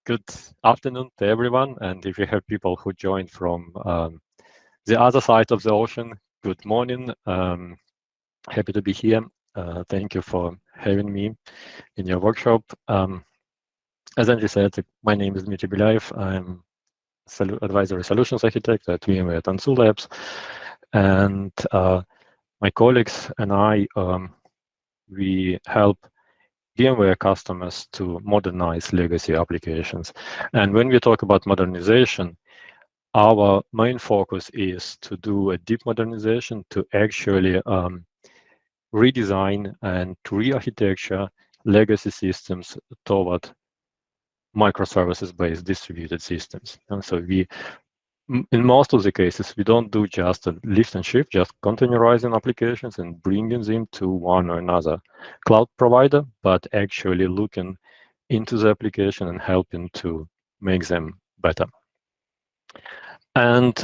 Good afternoon to everyone. And if you have people who joined from the other side of the ocean, good morning. Happy to be here. Thank you for having me in your workshop. As Andrew said, my name is Dmitry. I'm Advisory Solutions Architect at VMware at Tanzu Labs. And my colleagues and I, we help VMware customers to modernize legacy applications. And when we talk about modernization, our main focus is to do a deep modernization, to actually redesign and re-architecture legacy systems toward microservices-based distributed systems. And so in most of the cases, we don't do just a lift and shift, just containerizing applications and bringing them to one or another cloud provider, but actually looking into the application and helping to make them better. And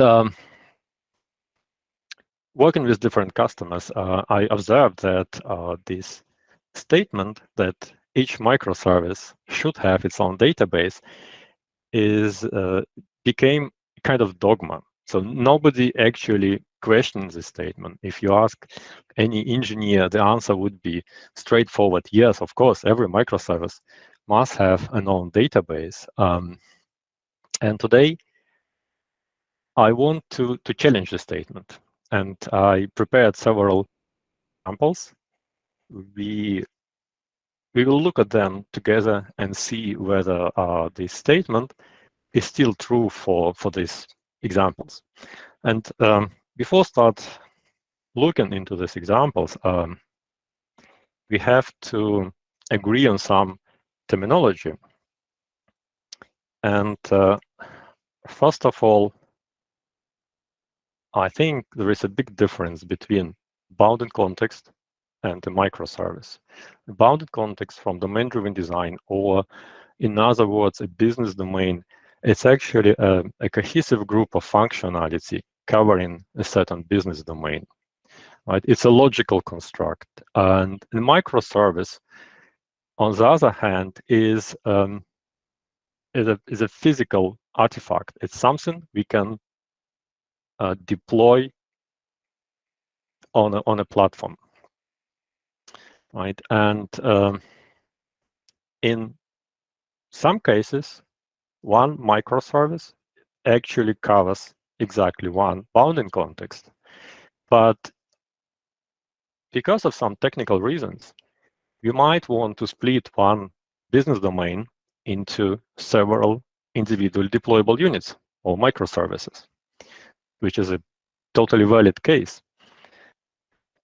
working with different customers, I observed that this statement that each microservice should have its own database became kind of dogma. So nobody actually questions this statement. If you ask any engineer, the answer would be straightforward. Yes, of course, every microservice must have an own database. And today, I want to challenge the statement. And I prepared several examples. We will look at them together and see whether this statement is still true for these examples. And before start looking into these examples, we have to agree on some terminology. And first of all, I think there is a big difference between bounded context and a microservice. A bounded context from domain-driven design, or in other words, a business domain, it's actually a cohesive group of functionality covering a certain business domain. Right? It's a logical construct. And a microservice, on the other hand, is a physical artifact. It's something we can deploy on a platform. Right? And in some cases, one microservice actually covers exactly one bounding context. But because of some technical reasons, you might want to split one business domain into several individual deployable units or microservices, which is a totally valid case.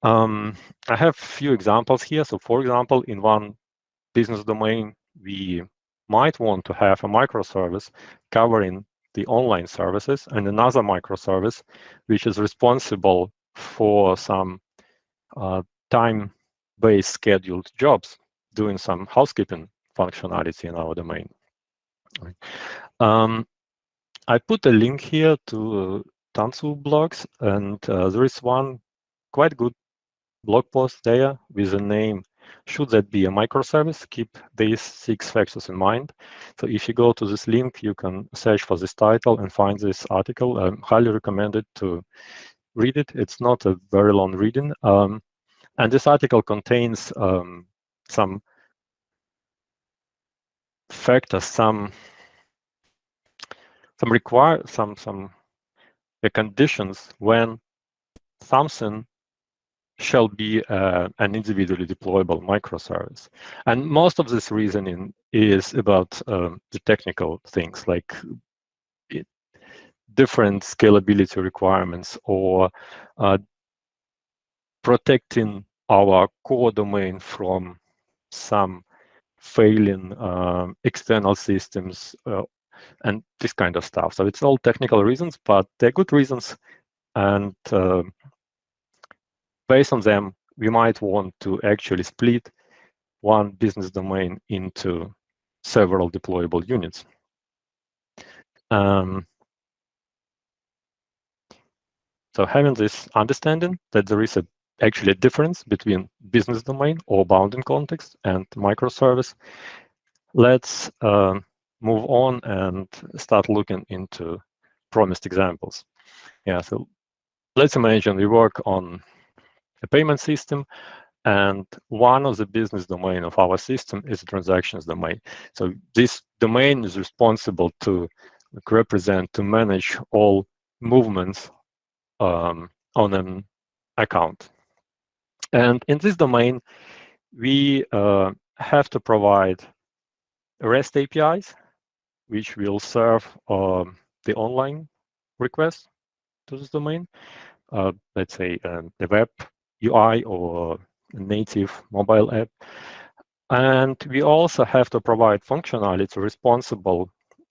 I have a few examples here. So for example, in one business domain, we might want to have a microservice covering the online services and another microservice which is responsible for some time-based scheduled jobs, doing some housekeeping functionality in our domain. I put a link here to Tanzu blogs, and there is one quite good blog post there with the name, "Should that be a microservice? Keep these 6 factors in mind." So if you go to this link, you can search for this title and find this article. I highly recommend it to read it. It's not a very long reading. And this article contains some factors, some conditions when something shall be an individually deployable microservice. And most of this reasoning is about the technical things like different scalability requirements or protecting our core domain from some failing external systems and this kind of stuff. So it's all technical reasons, but they're good reasons. And based on them, we might want to actually split one business domain into several deployable units. So having this understanding that there is actually a difference between business domain or bounding context and microservice, let's move on and start looking into promised examples. Yeah, so let's imagine we work on a payment system, and one of the business domain of our system is the transactions domain. So this domain is responsible to represent, to manage all movements on an account. And in this domain, we have to provide REST APIs, which will serve the online request to this domain. Let's say the web UI or a native mobile app. And we also have to provide functionality responsible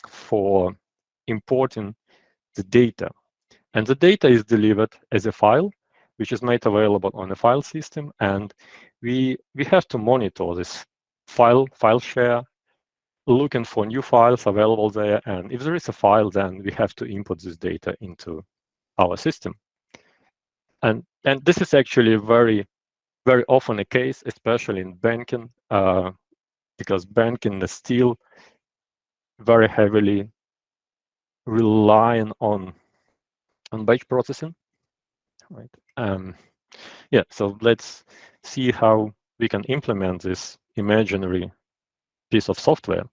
for importing the data. And the data is delivered as a file, which is made available on a file system. And we have to monitor this file share, looking for new files available there. And if there is a file, then we have to import this data into our system. And this is actually very, very often a case, especially in banking, because banking is still very heavily relying on batch processing, right? Yeah, so let's see how we can implement this imaginary piece of software.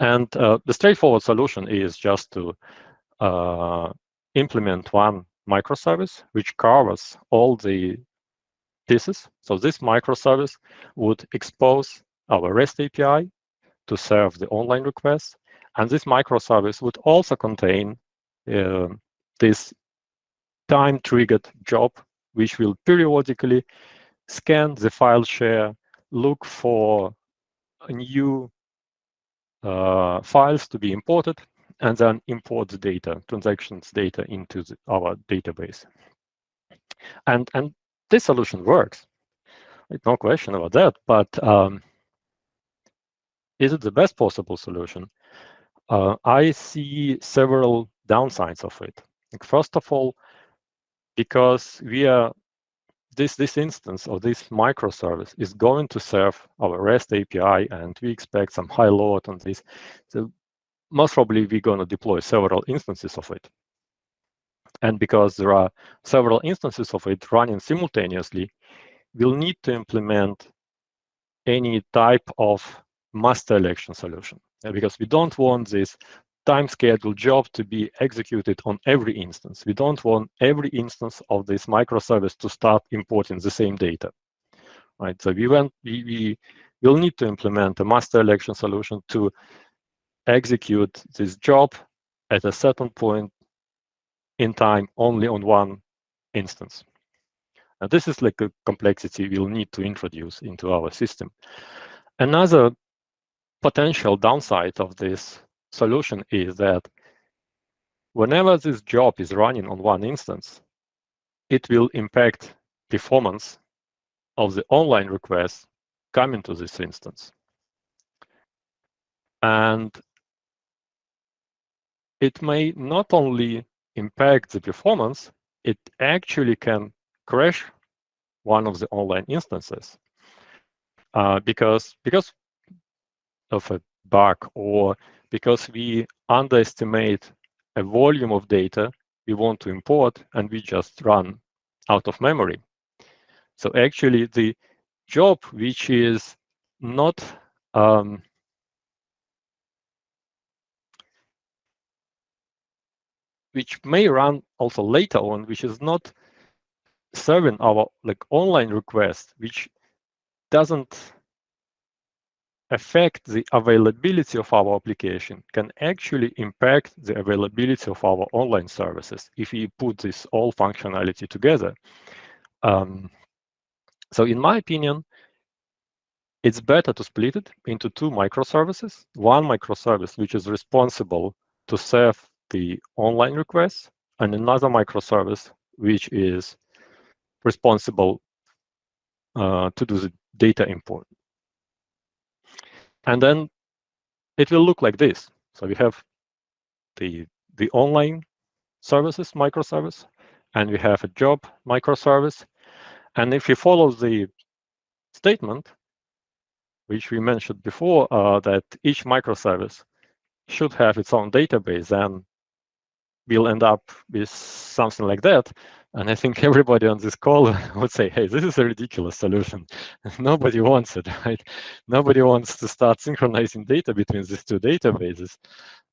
And the straightforward solution is just to implement one microservice which covers all the pieces. So this microservice would expose our REST API to serve the online request. And this microservice would also contain this time-triggered job, which will periodically scan the file share, look for new files to be imported, and then import the data, transactions data into our database. And this solution works. No question about that. But is it the best possible solution? I see several downsides of it. Like, first of all, because we are this instance of this microservice is going to serve our REST API, and we expect some high load on this. So most probably we're going to deploy several instances of it. And because there are several instances of it running simultaneously, we'll need to implement any type of master election solution, because we don't want this time scheduled job to be executed on every instance. We don't want every instance of this microservice to start importing the same data, right? So we will need to implement a master election solution to execute this job at a certain point in time only on one instance. Now, this is like a complexity we'll need to introduce into our system. Another potential downside of this solution is that whenever this job is running on one instance, it will impact performance of the online requests coming to this instance. And it may not only impact the performance, it actually can crash one of the online instances because of a bug, or because we underestimate a volume of data we want to import and we just run out of memory. So actually the job which is not which may run also later on, which is not serving our online request, which doesn't affect the availability of our application, can actually impact the availability of our online services if we put this all functionality together. So in my opinion, it's better to split it into two microservices. One microservice which is responsible to serve the online requests, and another microservice which is responsible to do the data import. And then it will look like this. So we have the online services microservice, and we have a job microservice. And if we follow the statement, which we mentioned before, that each microservice should have its own database, then we'll end up with something like that. And I think everybody on this call would say, hey, this is a ridiculous solution. Nobody wants it, right? Nobody wants to start synchronizing data between these two databases.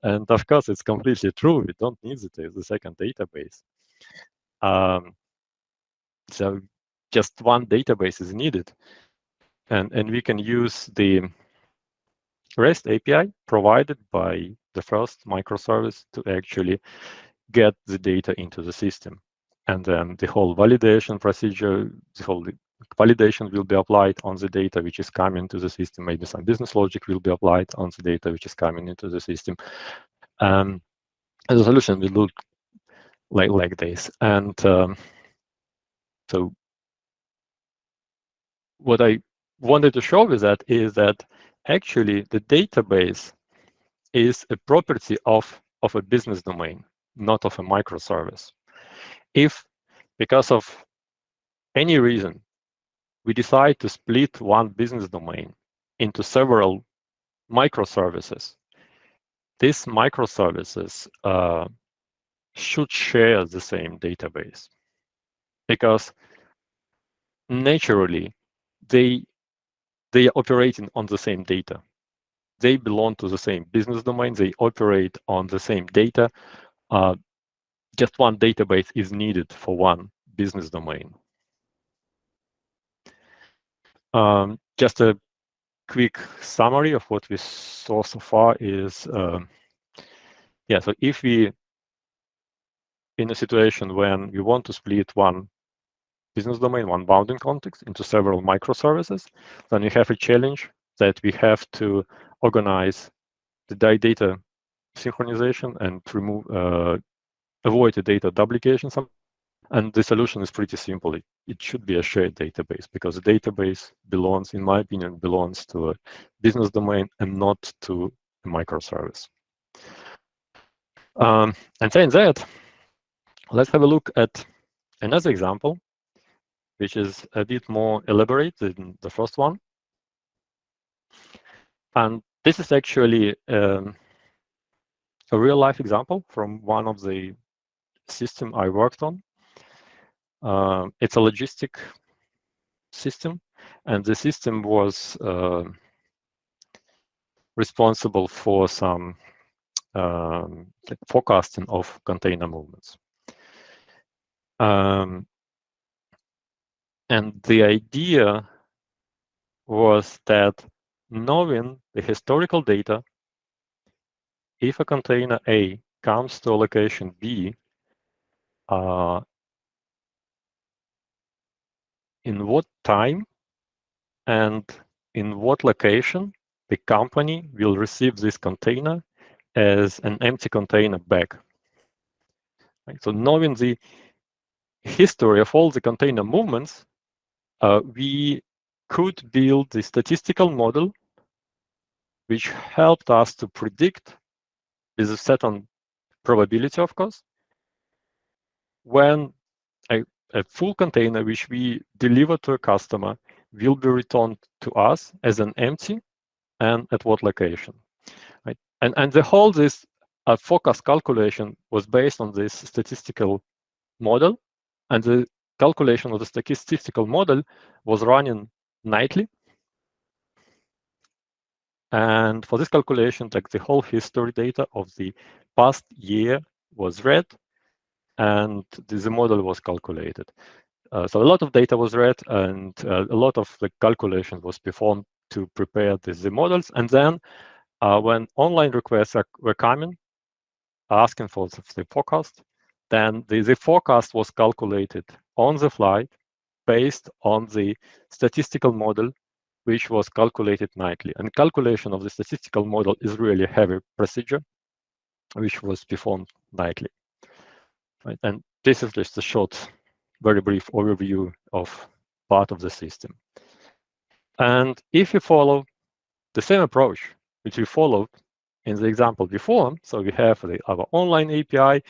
And of course, it's completely true. We don't need the second database. So just one database is needed. And we can use the REST API provided by the first microservice to actually get the data into the system. And then the whole validation procedure, the whole validation will be applied on the data which is coming to the system. Maybe some business logic will be applied on the data which is coming into the system. And the solution will look like this. And so what I wanted to show with that is that actually the database is a property of a business domain, not of a microservice. If, because of any reason, we decide to split one business domain into several microservices, these microservices should share the same database, because naturally they are operating on the same data. They belong to the same business domain. They operate on the same data. Just one database is needed for one business domain. Just a quick summary of what we saw so far is, so if we, in a situation when we want to split one business domain, one bounding context into several microservices, then we have a challenge that we have to organize the data synchronization and remove, avoid the data duplication. And the solution is pretty simple. It should be a shared database, because the database belongs, in my opinion, belongs to a business domain and not to a microservice. And saying that, let's have a look at another example, which is a bit more elaborate than the first one. And this is actually a real-life example from one of the systems I worked on. It's a logistic system, and the system was responsible for some forecasting of container movements. And the idea was that, knowing the historical data, if a container A comes to a location B, in what time and in what location the company will receive this container as an empty container back. Right? So knowing the history of all the container movements, we could build the statistical model which helped us to predict, with a certain probability, of course, when a full container which we deliver to a customer will be returned to us as an empty, and at what location. Right? And the whole this forecast calculation was based on this statistical model, and the calculation of the statistical model was running nightly. And for this calculation, like, the whole history data of the past year was read, and the model was calculated. So a lot of data was read, and a lot of the calculation was performed to prepare the models. And then when online requests were coming, asking for the forecast, then the forecast was calculated on the fly based on the statistical model, which was calculated nightly. And calculation of the statistical model is really a heavy procedure, which was performed nightly. Right? And this is just a short, very brief overview of part of the system. And if you follow the same approach which we followed in the example before, so we have our online API,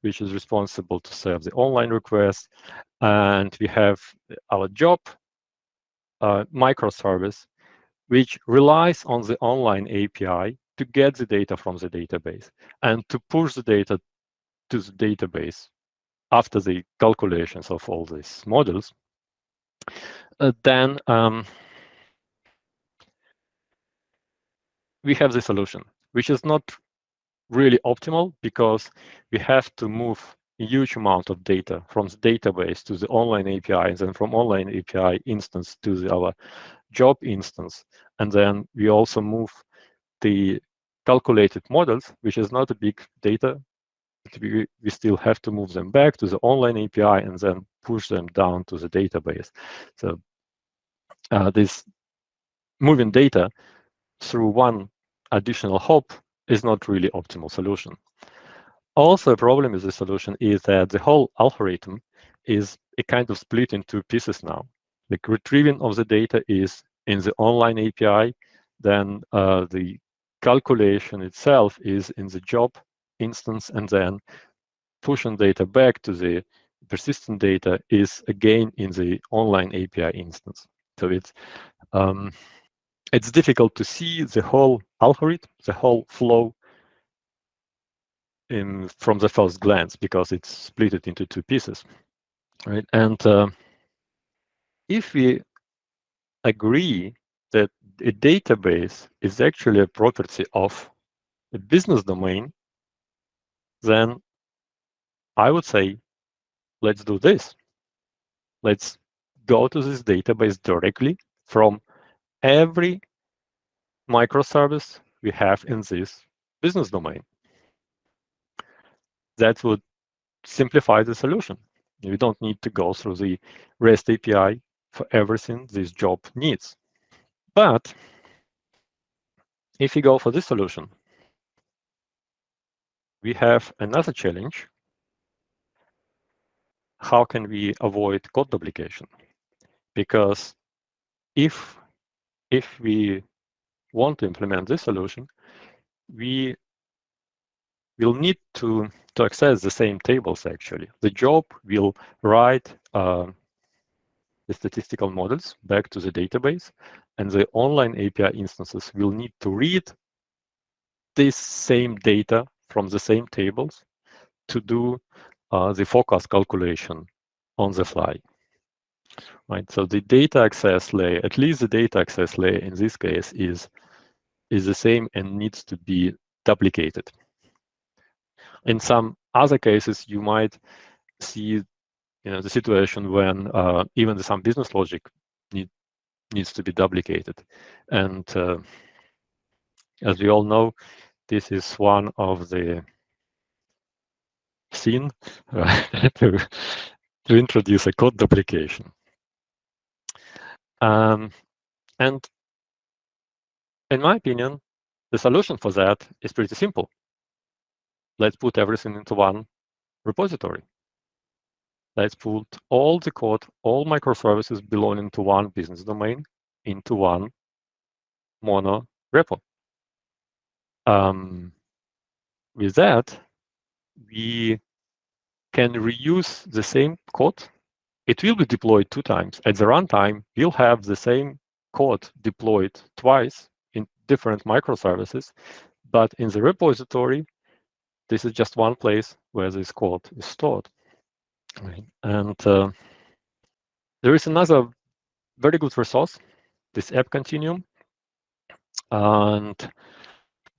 which is responsible to serve the online request, and we have our job microservice, which relies on the online API to to get the data from the database and to push the data to the database after the calculations of all these models, then we have the solution, which is not really optimal because we have to move a huge amount of data from the database to the online API, and then from online API instance to our job instance. And then we also move the calculated models, which is not a big data. We still have to move them back to the online API and then push them down to the database. So this moving data through one additional hop is not really optimal solution. Also, a problem with the solution is that the whole algorithm is a kind of split in two pieces now. The retrieving of the data is in the online API, then the calculation itself is in the job instance, and then pushing data back to the persistent data is again in the online API instance. So it's difficult to see the whole algorithm, the whole flow from the first glance because it's split it into two pieces, right? And if we agree that a database is actually a property of a business domain, then I would say, let's do this. Let's go to this database directly from every microservice we have in this business domain. That would simplify the solution. You don't need to go through the REST API for everything this job needs. But if you go for this solution, we have another challenge. How can we avoid code duplication? Because if we want to implement this solution, we will need to access the same tables, actually. The job will write the statistical models back to the database, and the online API instances will need to read this same data from the same tables to do the forecast calculation on the fly. Right. So the data access layer, at least the data access layer in this case, is the same and needs to be duplicated. In some other cases, you might see the situation when even some business logic needs to be duplicated. And as we all know, this is one of the sin to introduce a code duplication. And in my opinion, the solution for that is pretty simple. Let's put everything into one repository. Let's put all the code, all microservices belonging to one business domain into one mono repo. With that, we can reuse the same code. It will be deployed 2 times. At the runtime, we'll have the same code deployed twice in different microservices, but in the repository, this is just one place where this code is stored. Right. And there is another very good resource, this app Continuum. And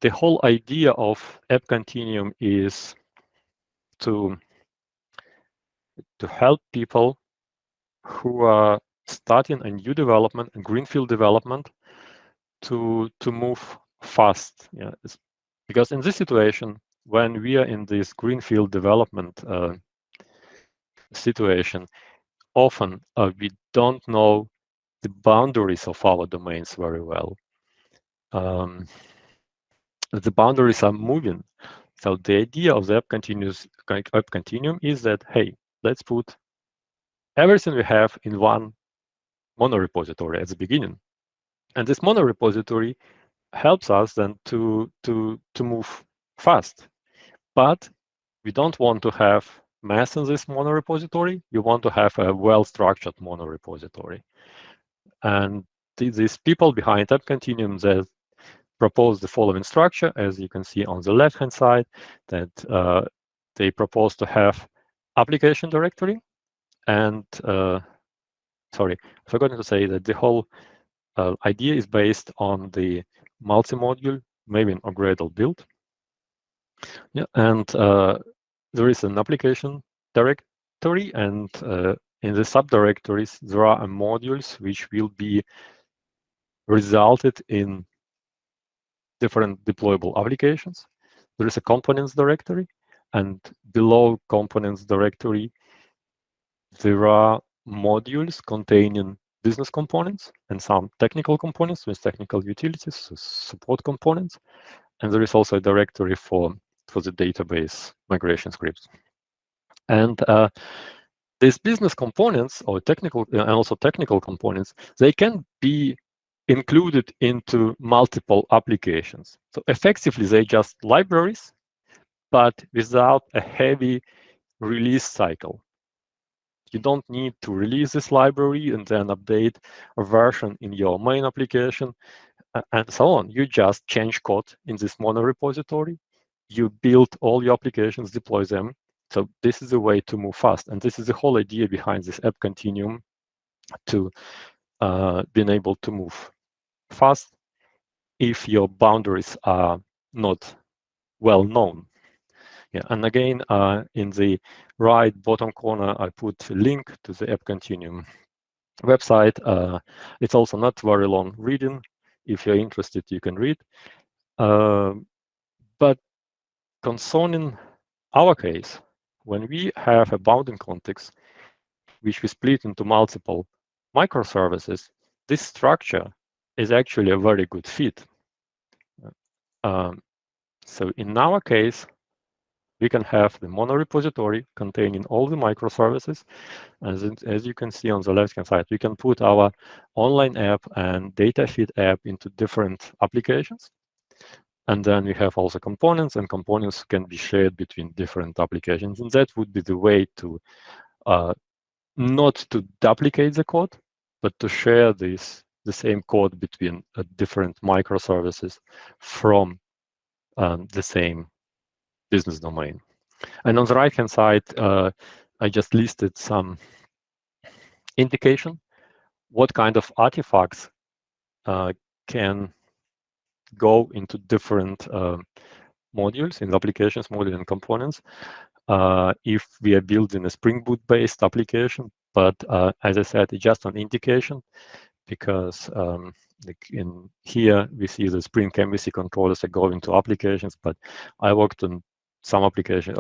the whole idea of app Continuum is to help people who are starting a new development, a greenfield development, to move fast. Yeah, because in this situation, when we are in this greenfield development situation, often we don't know the boundaries of our domains very well. The boundaries are moving. So the idea of the app continuum is that, hey, let's put everything we have in one mono repository at the beginning. And this mono repository helps us then to move fast. But we don't want to have mass in this mono repository. We want to have a well-structured mono repository. And these people behind App Continuum, propose the following structure, as you can see on the left-hand side, that they propose to have application directory. And sorry, I forgot to say that the whole idea is based on the multi-module, maybe an Gradle build. Yeah, and there is an application directory, and in the subdirectories, there are modules which will be resulted in different deployable applications. There is a components directory, and below components directory, there are modules containing business components and some technical components with technical utilities, so support components. And there is also a directory for the database migration scripts. And these business components or technical and also technical components, they can be included into multiple applications. So effectively, they just libraries, but without a heavy release cycle. You don't need to release this library and then update a version in your main application and so on. You just change code in this mono repository. You build all your applications, deploy them. So this is a way to move fast. And this is the whole idea behind this app continuum, to being able to move fast if your boundaries are not well known. Yeah, and again, in the right bottom corner, I put a link to the app continuum website. It's also not very long reading. If you're interested, you can read. But concerning our case, when we have a bounding context, which we split into multiple microservices, this structure is actually a very good fit. So in our case, we can have the mono repository containing all the microservices. As you can see on the left-hand side, we can put our online app and data feed app into different applications. And then we have also components, and components can be shared between different applications. And that would be the way to not to duplicate the code, but to share the same code between different microservices from the same business domain. And on the right-hand side, I just listed some indication what kind of artifacts can go into different modules in the applications module and components if we are building a Spring Boot-based application. But as I said, it's just an indication, because like in here we see the Spring MVC controllers are going to applications, but I worked on some applications,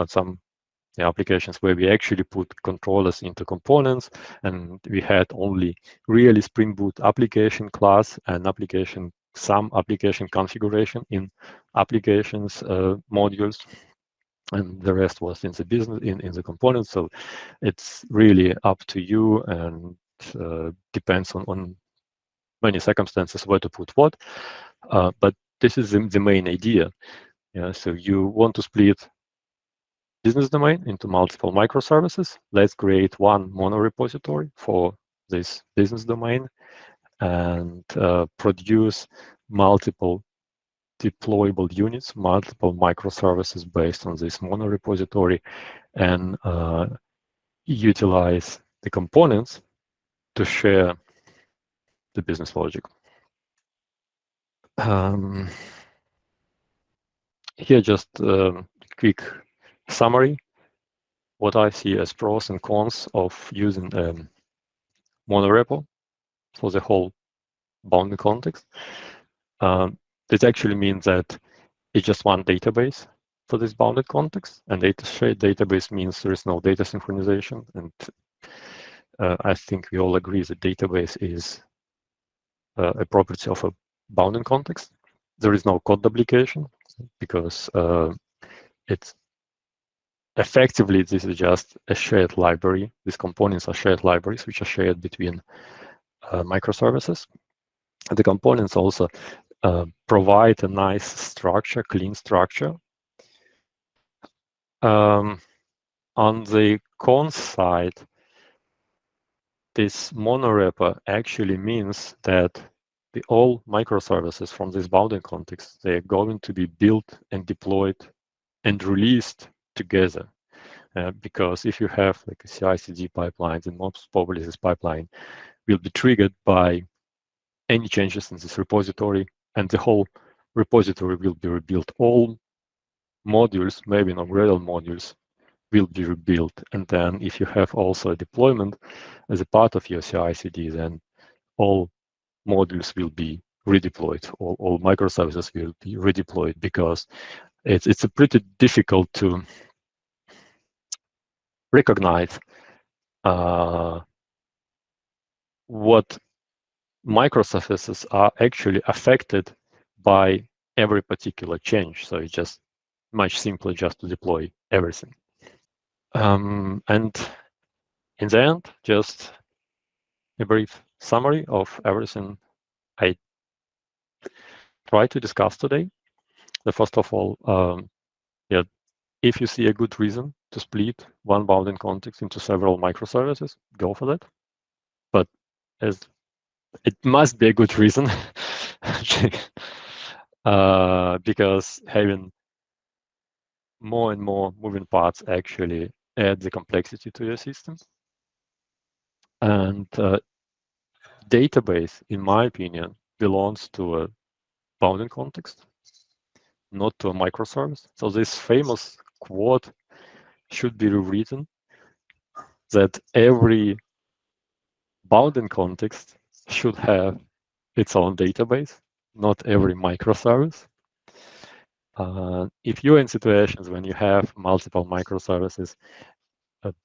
applications where we actually put controllers into components, and we had only really Spring Boot application class and some application configuration in applications modules, and the rest was in the business in the components. So it's really up to you, and depends on many circumstances where to put what. But this is the main idea. Yeah, so you want to split business domain into multiple microservices. Let's create one mono repository for this business domain and produce multiple deployable units, multiple microservices based on this mono repository, and utilize the components to share the business logic. Here, just a quick summary. What I see as pros and cons of using monorepo for the whole bounding context. This actually means that it's just one database for this bounded context, and shared database means there is no data synchronization. And I think we all agree that database is a property of a bounding context. There is no code duplication, because it's effectively, this is just a shared library. These components are shared libraries which are shared between microservices. And the components also provide a nice structure, clean structure. On the cons side, this monorepo actually means that all microservices from this bounding context, they're going to be built and deployed and released together. Because if you have like a CI/CD pipeline, then most probably this pipeline will be triggered by any changes in this repository, and the whole repository will be rebuilt. All modules, maybe not Gradle modules, will be rebuilt. And then if you have also a deployment as a part of your CI/CD, then all modules will be redeployed. All microservices will be redeployed, because it's a pretty difficult to recognize what microservices are actually affected by every particular change. So it's just much simpler just to deploy everything. And in the end, just a brief summary of everything I tried to discuss today. First of all, if you see a good reason to split one bounding context into several microservices, go for that. But as it must be a good reason, because having more and more moving parts actually add the complexity to your system. And database, in my opinion, belongs to a bounding context, not to a microservice. So this famous quote should be rewritten, that every bounding context should have its own database, not every microservice. If you're in situations when you have multiple microservices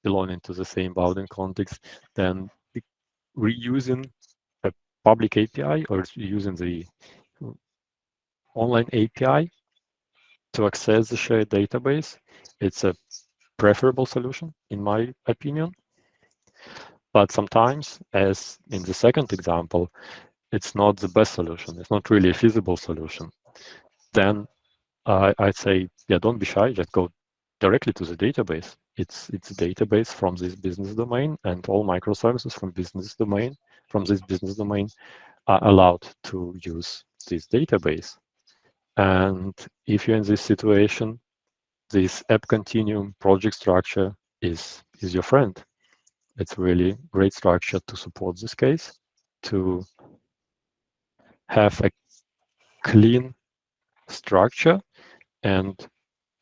belonging to the same bounding context, then reusing a public API or using the online API to access the shared database, it's a preferable solution, in my opinion. But sometimes, as in the second example, it's not the best solution. It's not really a feasible solution. Then I'd say, don't be shy. Just go directly to the database. It's a database from this business domain, and all microservices from this business domain are allowed to use this database. And if you're in this situation, this app continuum project structure is your friend. It's really great structure to support this case, to have a clean structure and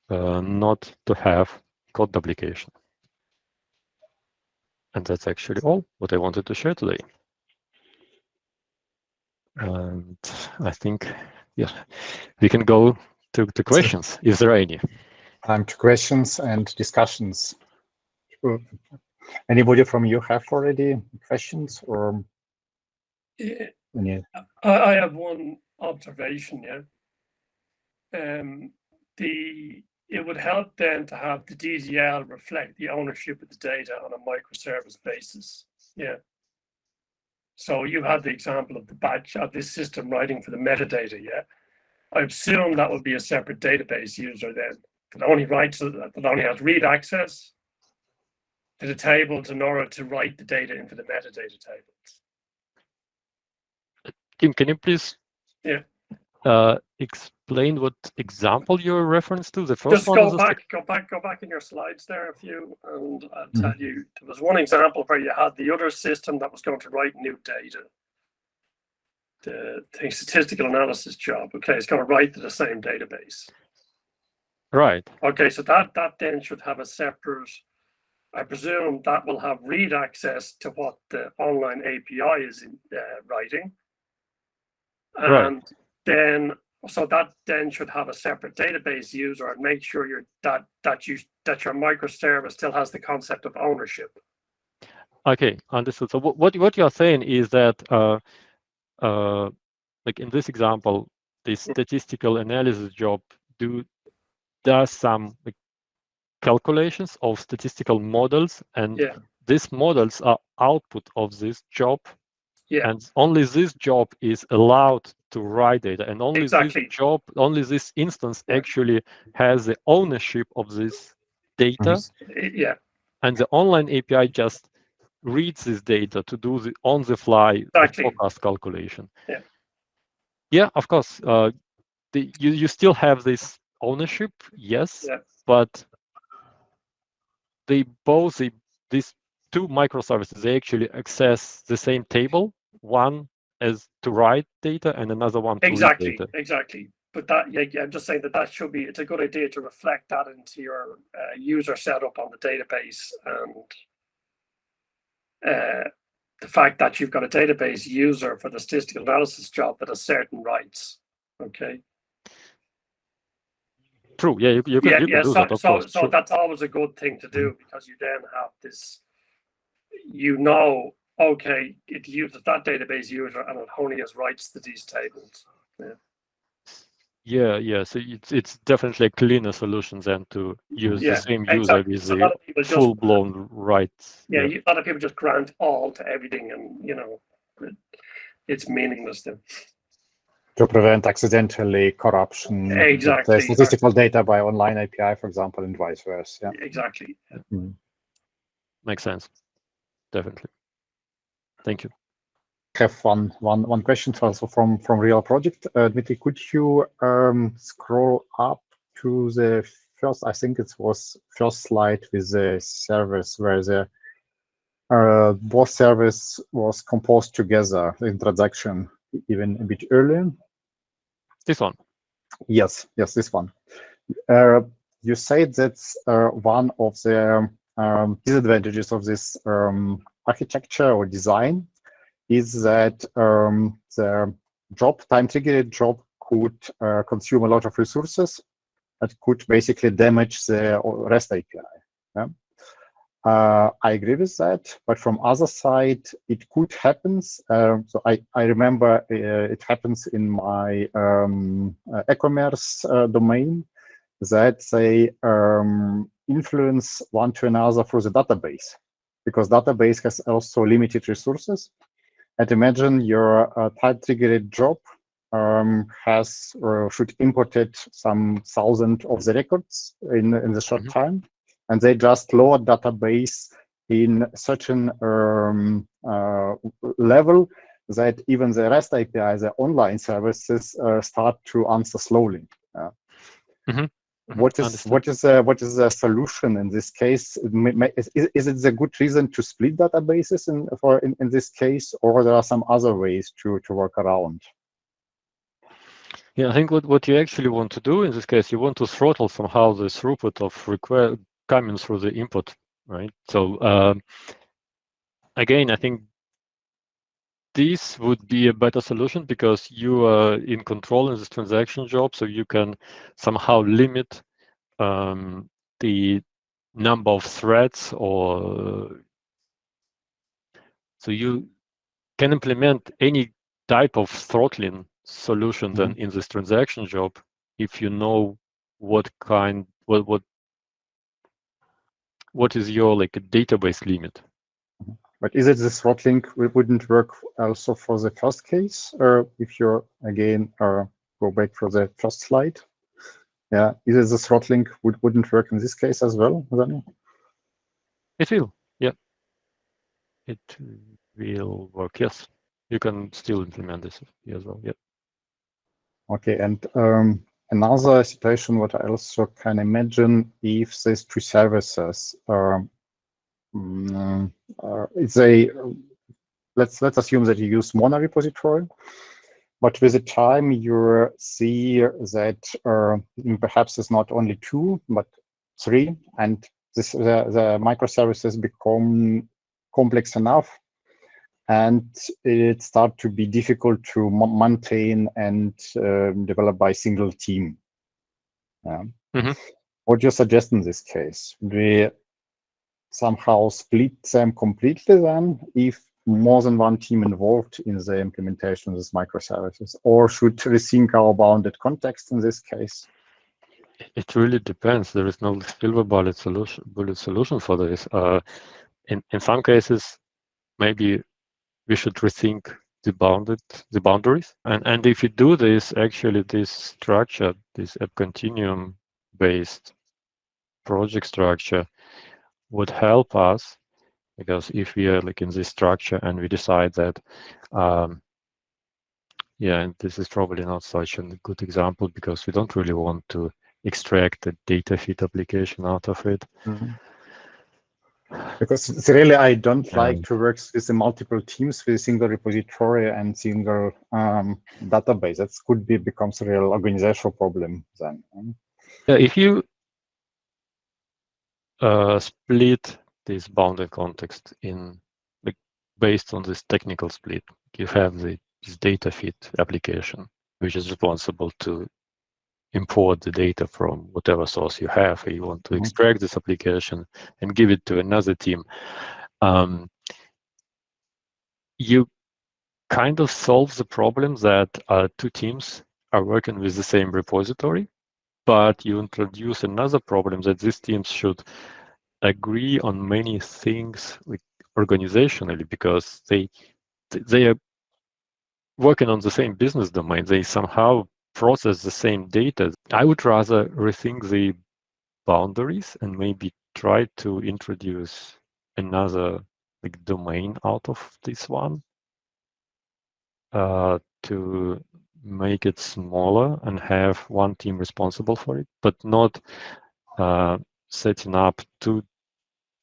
not to have code duplication. And that's actually all what I wanted to share today. And I think, we can go to questions, if there are any. Time to questions and discussions. Anybody from you have already questions, or? I have one observation here. It would help then to have the DDL reflect the ownership of the data on a microservice basis. Yeah. So you had the example of the batch of this system writing for the metadata. Yeah. I assume that would be a separate database user then that only has read access to the tables in order to write the data into the metadata tables. Tim, can you please explain what example you're reference to? The first just one. Go back in your slides there a few, and I'll tell you. There was one example where you had the other system that was going to write new data. The statistical analysis job. Okay, it's going to write to the same database. Right. Okay, so that then should have a separate. I presume that will have read access to what the online API is writing. And then, so that then should have a separate database user and make sure that your microservice still has the concept of ownership. Okay, understood. So what you're saying is that, like in this example, the statistical analysis job does some calculations of statistical models, and these models are output of this job. Yeah. And only this job is allowed to write data, and only this instance actually has the ownership of this data. Yeah. And the online API just reads this data to do the on-the-fly forecast calculation. Yeah. Yeah, of course. You still have this ownership, yes, Yeah. but these two microservices, they actually access the same table, one as to write data and another one to read data. Exactly. But that, yeah, I'm just saying that should be, it's a good idea to reflect that into your user setup on the database, and the fact that you've got a database user for the statistical analysis job that has certain rights. Okay. True. Yeah, you can do that. Of course. So that's always a good thing to do, because you then have this, okay, it uses that database user and it only has rights to these tables. Yeah. So it's definitely a cleaner solution than to use the same user with the full-blown rights. Yeah, a lot of people just grant all to everything, and it's meaningless then. To prevent accidentally corruption of the statistical data by online API, for example, and vice versa. Yeah. Exactly. Makes sense. Definitely. Thank you. I have one question also from real project. Dmitry, could you scroll up to the first, I think it was first slide with the service where the both service was composed together, the introduction even a bit earlier? This one. Yes, this one. You said that's one of the disadvantages of this architecture or design is that the time-triggered job could consume a lot of resources that could basically damage the REST API. Yeah? I agree with that, but from other side, it could happen. So I remember it happens in my e-commerce domain that they influence one to another through the database, because database has also limited resources. And imagine your time-triggered job has or should imported some 1,000 of the records in the short time, and they just load database in certain level that even the REST API, the online services, start to answer slowly. What is the solution in this case? Is it a good reason to split databases in this case, or there are some other ways to work around? Yeah, I think what you actually want to do in this case, you want to throttle somehow the throughput of request coming through the input, right? So again, I think this would be a better solution because you are in control in this transaction job, so you can somehow limit the number of threads, or so you can implement any type of throttling solution then in this transaction job if you know what is your database limit. But is it the throttling wouldn't work also for the first case, or if you again go back for the first slide? Yeah, is it the throttling wouldn't work in this case as well, then? It will, yeah. It will work, yes. You can still implement this as well, yeah. Okay, and another situation what I also can imagine if these two services let's assume that you use mono repository, but with the time you see that perhaps it's not only 2 but 3, and the microservices become complex enough, and it starts to be difficult to maintain and develop by a single team. Yeah. What do you suggest in this case? Do we somehow split them completely then, if more than one team involved in the implementation of this microservices, or should rethink our bounded context in this case? It really depends. There is no silver bullet solution for this. In some cases, maybe we should rethink the boundaries. And if you do this, actually, this structure, this app continuum based project structure, would help us, because if we are in this structure and we decide that Yeah, and this is probably not such a good example because we don't really want to extract the data feed application out of it. Because it's really, I don't like to work with the multiple teams with a single repository and single database. That could becomes a real organizational problem then. Yeah, if you split this bounded context in based on this technical split, you have this data feed application, which is responsible to import the data from whatever source you have. You want to extract this application and give it to another team. You kind of solve the problem that two teams are working with the same repository, but you introduce another problem that these teams should agree on many things organizationally, because they are working on the same business domain. They somehow process the same data. I would rather rethink the boundaries and maybe try to introduce another domain out of this one to make it smaller and have one team responsible for it, but not setting up two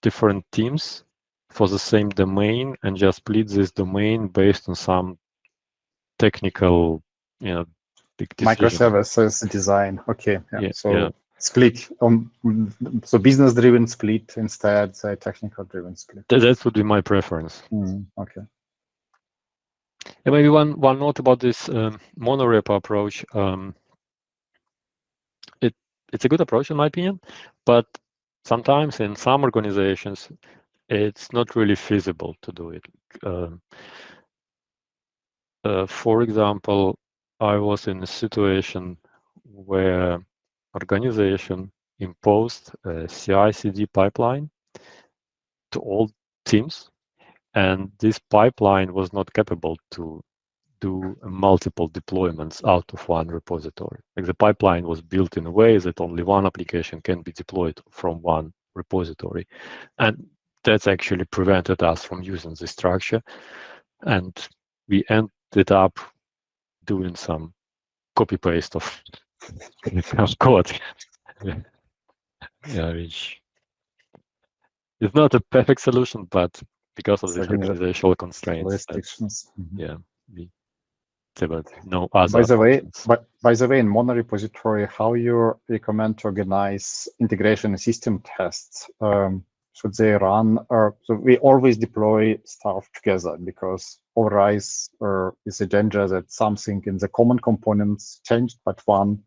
different teams for the same domain and just split this domain based on some technical, big decision. Microservices design. Okay. Yeah. So split on, so business-driven split instead, say technical-driven split. That would be my preference. Okay. And maybe one note about this monorepo approach. It's a good approach in my opinion, but sometimes in some organizations it's not really feasible to do it. For example, I was in a situation where organization imposed a CI/CD pipeline to all teams, and this pipeline was not capable to do multiple deployments out of one repository. Like the pipeline was built in a way that only one application can be deployed from one repository, and that's actually prevented us from using this structure, and we ended up doing some copy paste of code. Which is not a perfect solution, but because of these organizational constraints, restrictions. there were no other. By the way, in monorepository, how you recommend to organize integration and system tests? Should they run, so we always deploy stuff together, because otherwise is a danger that something in the common components changed, but one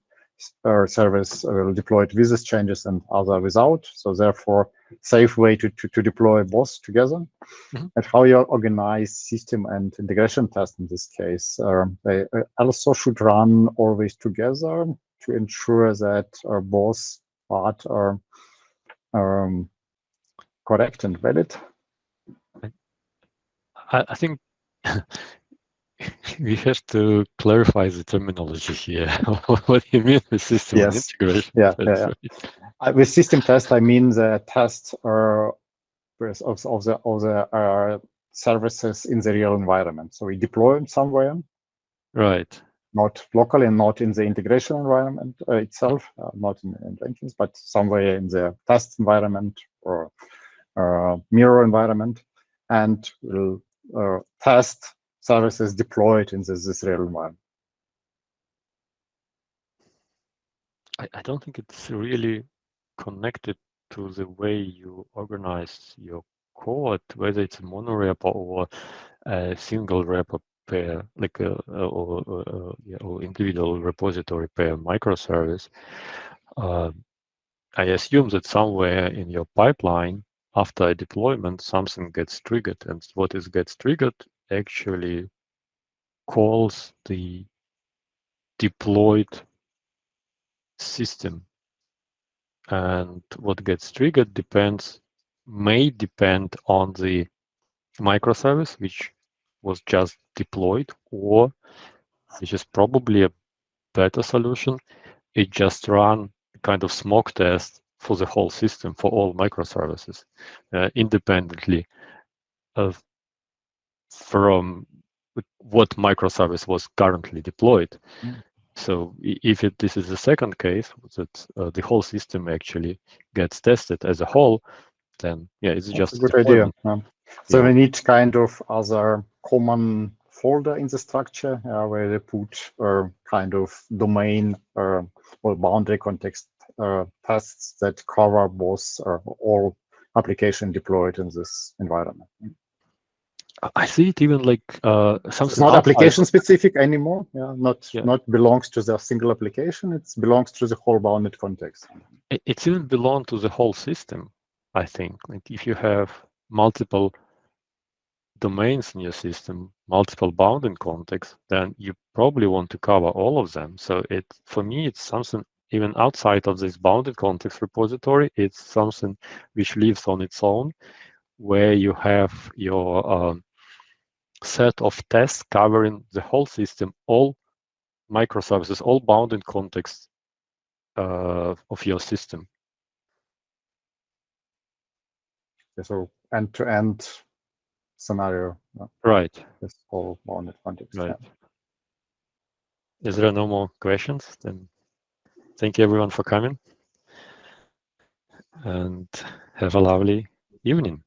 service will deploy it with these changes and other without. So therefore, safe way to deploy both together. And how you organize system and integration tests in this case. They also should run always together to ensure that both parts are correct and valid. I think we have to clarify the terminology here. What do you mean with system and integration? With system test, I mean the test of the services in the real environment. So we deploy them somewhere, right? Not locally, and not in the integration environment itself, not in Jenkins, but somewhere in the test environment or mirror environment, and we'll test services deployed in this real environment. I don't think it's really connected to the way you organize your code, whether it's a monorepo or a single repo pair, like or individual repository pair microservice. I assume that somewhere in your pipeline, after a deployment, something gets triggered, and what gets triggered actually calls the deployed system. And what gets triggered may depend on the microservice which was just deployed, or which is probably a better solution, it just run kind of smoke test for the whole system, for all microservices, independently from what microservice was currently deployed. Mm. So if this is the second case, that the whole system actually gets tested as a whole, then yeah, it's That's just a good deployment. idea. So Yeah. we need kind of other common folder in the structure where they put kind of domain or boundary context tests that cover both all application deployed in this environment. I see it even like something. It's not application specific anymore. Yeah, Yeah. not belongs to the single application. It belongs to the whole bounded context. It's even belong to the whole system. I think like if you have multiple domains in your system, multiple bounding contexts, then you probably want to cover all of them. So for me, it's something even outside of this bounded context repository. It's something which lives on its own, where you have your set of tests covering the whole system, all microservices, all bounded contexts of your system. So end-to-end scenario. Right. This whole bounded context. Right. Yeah. Is there no more questions? Then thank you everyone for coming, and have a lovely evening.